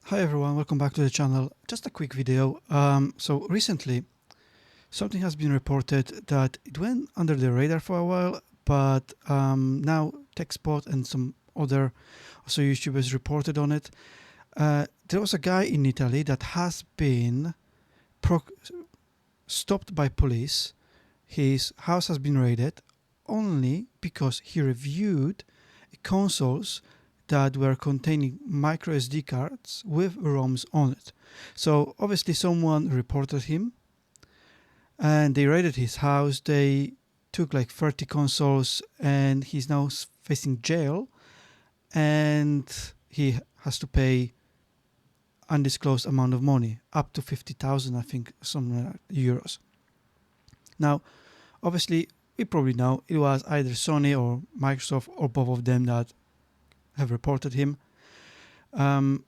Hi everyone, welcome back to the channel. Just a quick video. So recently, something has been reported that it went under the radar for a while, but now TechSpot and some other also YouTubers reported on it. There was a guy in Italy that has been stopped by police. His house has been raided only because he reviewed consoles that were containing micro SD cards with ROMs on it. So obviously someone reported him and they raided his house. They took like 30 consoles and he's now facing jail and he has to pay undisclosed amount of money, up to 50,000, I think, some euros. Now, obviously, we probably know it was either Sony or Microsoft or both of them that have reported him. And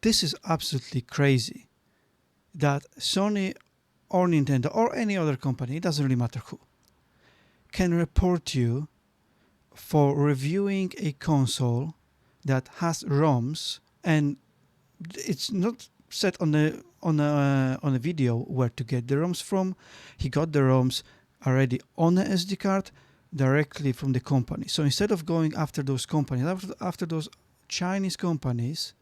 this is absolutely crazy that Sony or Nintendo or any other company, it doesn't really matter who, can report you for reviewing a console that has ROMs, and it's not set on a video where to get the ROMs from. He got the ROMs already on a SD card directly from the company. So instead of going after those companies, after those Chinese companies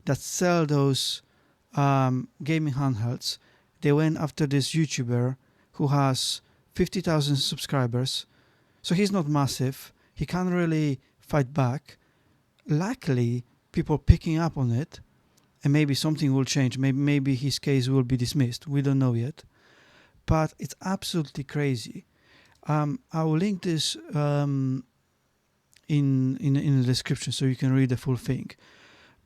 that sell those gaming handhelds, they went after this YouTuber who has 50,000 subscribers. So he's not massive. He can't really fight back. Luckily, people picking up on it, and maybe something will change. Maybe his case will be dismissed. We don't know yet. But it's absolutely crazy. I will link this in the description so you can read the full thing.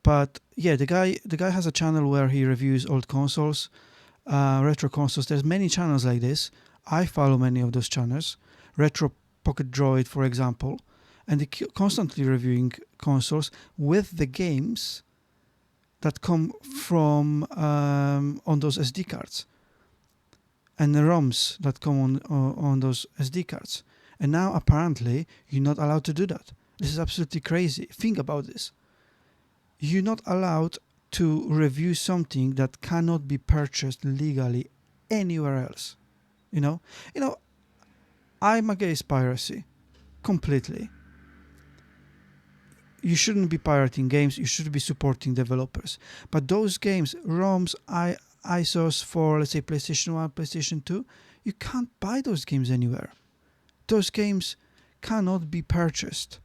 But yeah, the guy has a channel where he reviews old consoles, retro consoles. There's many channels like this. I follow many of those channels. Retro Pocket Droid, for example, and they're constantly reviewing consoles with the games that come from on those SD cards and the ROMs that come on those SD cards. And now apparently you're not allowed to do that. This is absolutely crazy. Think about this. You're not allowed to review something that cannot be purchased legally anywhere else. You know, I'm against piracy completely. You shouldn't be pirating games. You should be supporting developers. But those games, ROMs, ISOs for, let's say, PlayStation 1, PlayStation 2, you can't buy those games anywhere. Those games cannot be purchased.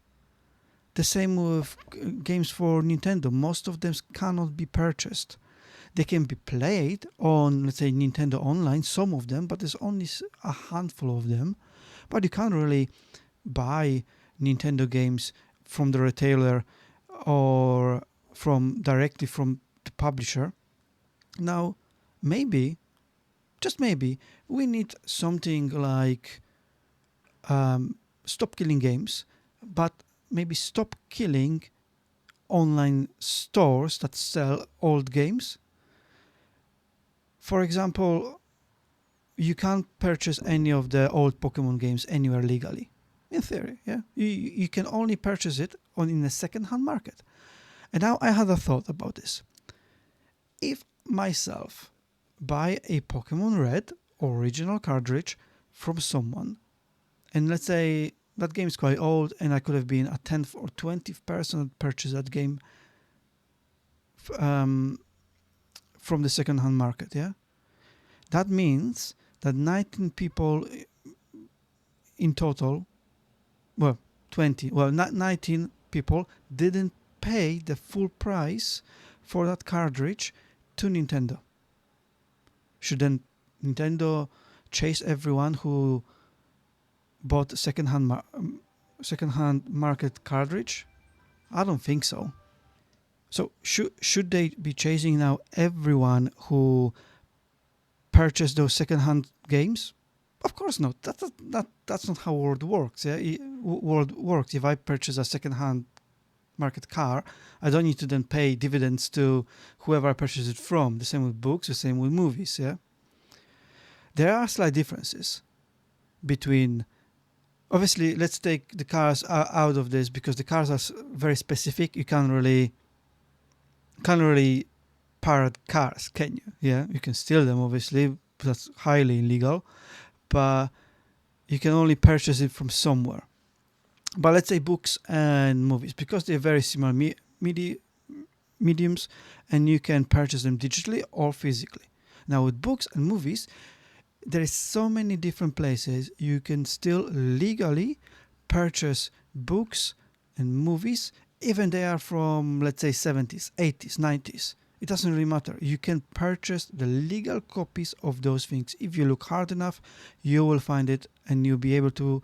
The same with games for Nintendo. Most of them cannot be purchased. They can be played on, let's say, Nintendo Online, some of them, but there's only a handful of them. But you can't really buy Nintendo games from the retailer or directly from the publisher. Now, maybe, just maybe, we need something like stop killing games, but maybe stop killing online stores that sell old games. For example, you can't purchase any of the old Pokemon games anywhere legally. In theory, yeah. You can only purchase it in a second-hand market. And now I had a thought about this. If myself buy a Pokemon Red original cartridge from someone, and let's say that game is quite old and I could have been a 10th or 20th person that purchased that game from the second-hand market, yeah? That means that 19 people in total, 19 people didn't pay the full price for that cartridge to Nintendo. Should then Nintendo chase everyone who bought a second-hand market cartridge? I don't think so. So should they be chasing now everyone who purchased those second-hand games? Of course not. That's not how world works. Yeah, world works. If I purchase a second-hand market car, I don't need to then pay dividends to whoever I purchased it from. The same with books. The same with movies. Yeah, there are slight differences between. Obviously, let's take the cars out of this because the cars are very specific. You can't really can't really pirate cars, can you? Yeah, you can steal them, obviously. That's highly illegal, but you can only purchase it from somewhere. But let's say books and movies, because they're very similar medi- mediums, and you can purchase them digitally or physically. Now, with books and movies, there is so many different places you can still legally purchase books and movies, even they are from, let's say, 70s, 80s, 90s. It doesn't really matter. You can purchase the legal copies of those things. If you look hard enough, you will find it, and you'll be able to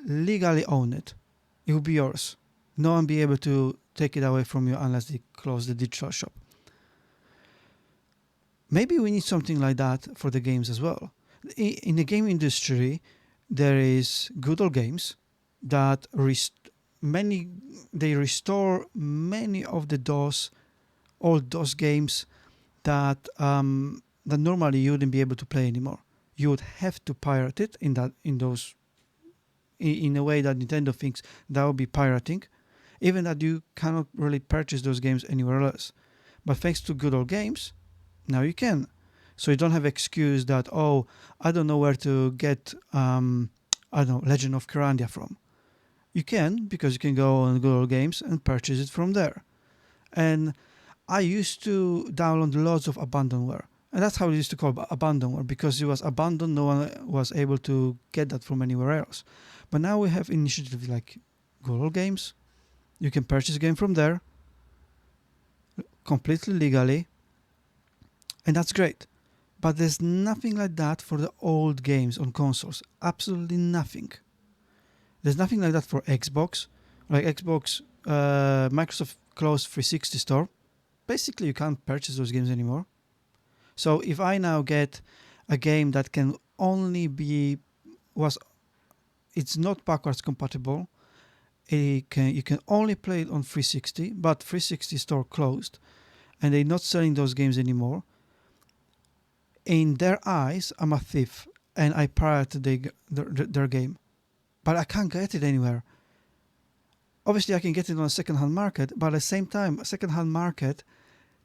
legally own it. It will be yours. No one will be able to take it away from you unless they close the digital shop. Maybe we need something like that for the games as well. In the game industry, there is good old games that many they restore many of the DOS old DOS games that normally you wouldn't be able to play anymore. You would have to pirate it in a way that Nintendo thinks that would be pirating, even that you cannot really purchase those games anywhere else. But thanks to good old games, now you can. So you don't have excuse that, oh, I don't know where to get I don't know, Legend of Kyrandia from. You can, because you can go on Google Games and purchase it from there. And I used to download lots of abandonware. And that's how we used to call abandonware, because it was abandoned, no one was able to get that from anywhere else. But now we have initiatives like Google Games. You can purchase a game from there completely legally, and that's great. But there's nothing like that for the old games on consoles. Absolutely nothing. There's nothing like that for Xbox. Like Xbox, Microsoft closed 360 store. Basically, you can't purchase those games anymore. So if I now get a game that can only be was it's not backwards compatible. You can only play it on 360, but 360 store closed, and they're not selling those games anymore. In their eyes, I'm a thief, and I pirated their game, but I can't get it anywhere. Obviously, I can get it on a second-hand market, but at the same time, a second-hand market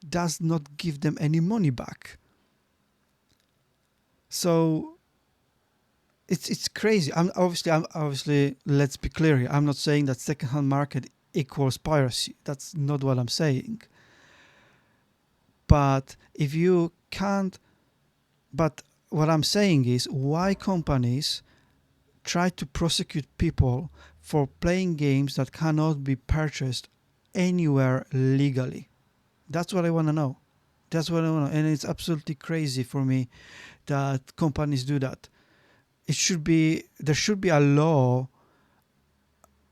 does not give them any money back. So it's crazy. I'm obviously let's be clear here. I'm not saying that second-hand market equals piracy. That's not what I'm saying. But if you can't, but what I'm saying is why companies try to prosecute people for playing games that cannot be purchased anywhere legally. That's what I want to know. That's what I want to know. And it's absolutely crazy for me that companies do that. There should be a law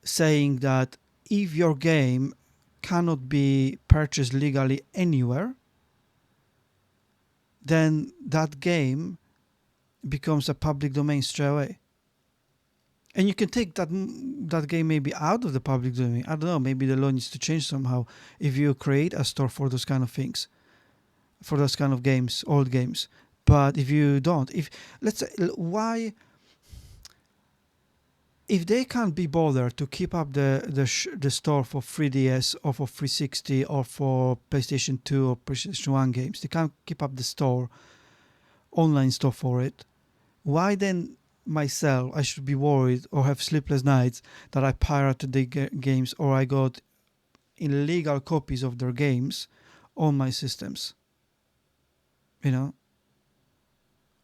saying that if your game cannot be purchased legally anywhere, then that game becomes a public domain straight away. And you can take that game maybe out of the public domain. I don't know. Maybe the law needs to change somehow. If you create a store for those kind of things, for those kind of games, old games. But if you don't, if let's say why, if they can't be bothered to keep up the store for 3DS or for 360 or for PlayStation 2 or PlayStation 1 games, they can't keep up the store, online store for it. Why then myself I should be worried or have sleepless nights that I pirated the games or I got illegal copies of their games on my systems? You know.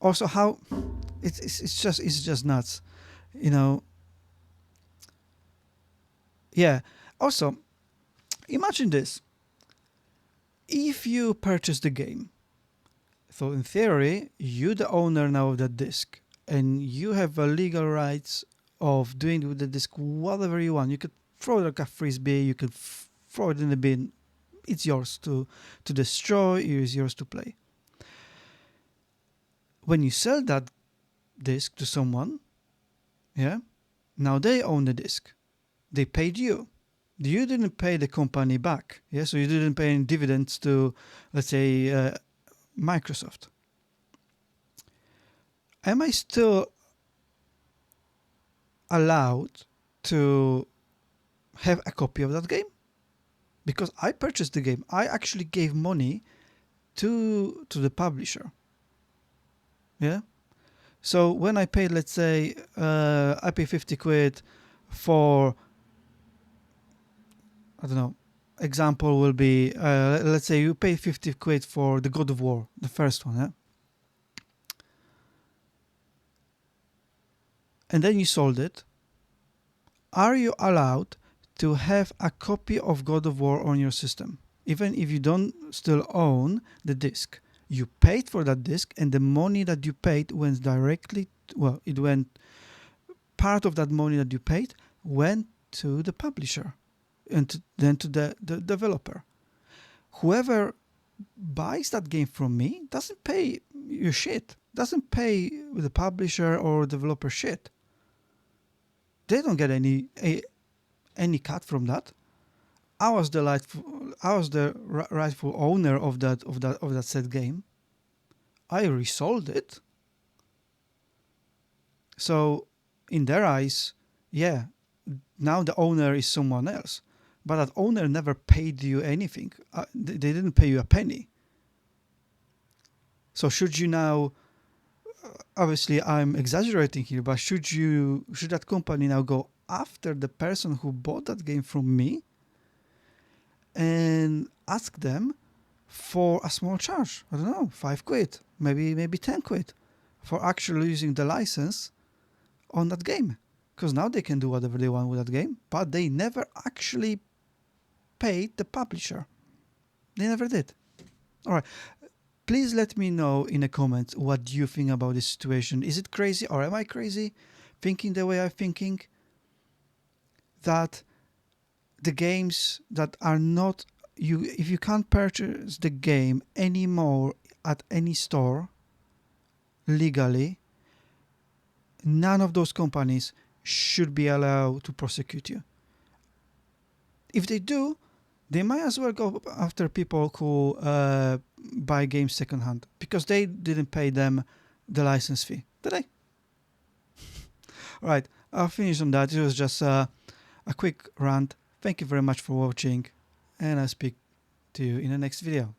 Also, how it's just nuts. You know. Yeah. Also, imagine this: if you purchase the game, so in theory, you the owner now of that disc, and you have a legal rights of doing with the disc whatever you want. You could throw it like a frisbee. You could throw it in the bin. It's yours to destroy. It is yours to play. When you sell that disc to someone, yeah, now they own the disc. They paid you. You didn't pay the company back. Yeah, so you didn't pay any dividends to, let's say, Microsoft. Am I still allowed to have a copy of that game? because I purchased the game. I actually gave money to the publisher. Yeah. So when I paid, let's say, I pay 50 quid for, I don't know, example will be, let's say you pay 50 quid for the God of War, the first one, yeah? And then you sold it. Are you allowed to have a copy of God of War on your system? Even if you don't still own the disc. You paid for that disc, and the money that you paid went directly, well, it went, part of that money that you paid went to the publisher and then to the developer. Whoever buys that game from me doesn't pay you shit, doesn't pay the publisher or developer shit. They don't get any cut from that. I was the rightful owner of that said game. I resold it. So in their eyes, yeah, now the owner is someone else. But that owner never paid you anything. They didn't pay you a penny. So should you now, obviously I'm exaggerating here, but should that company now go after the person who bought that game from me and ask them for a small charge? I don't know, 5 quid, maybe 10 quid for actually using the license on that game. Because now they can do whatever they want with that game, but they never actually paid the publisher. They never did. All right. Please let me know in the comments what you think about this situation. Is it crazy, or am I crazy thinking the way I'm thinking? That the games that are not, if you can't purchase the game anymore at any store legally, none of those companies should be allowed to prosecute you. If they do, they might as well go after people who buy games secondhand, because they didn't pay them the license fee, did they? All right, I'll finish on that. It was just a quick rant. Thank you very much for watching, and I'll speak to you in the next video.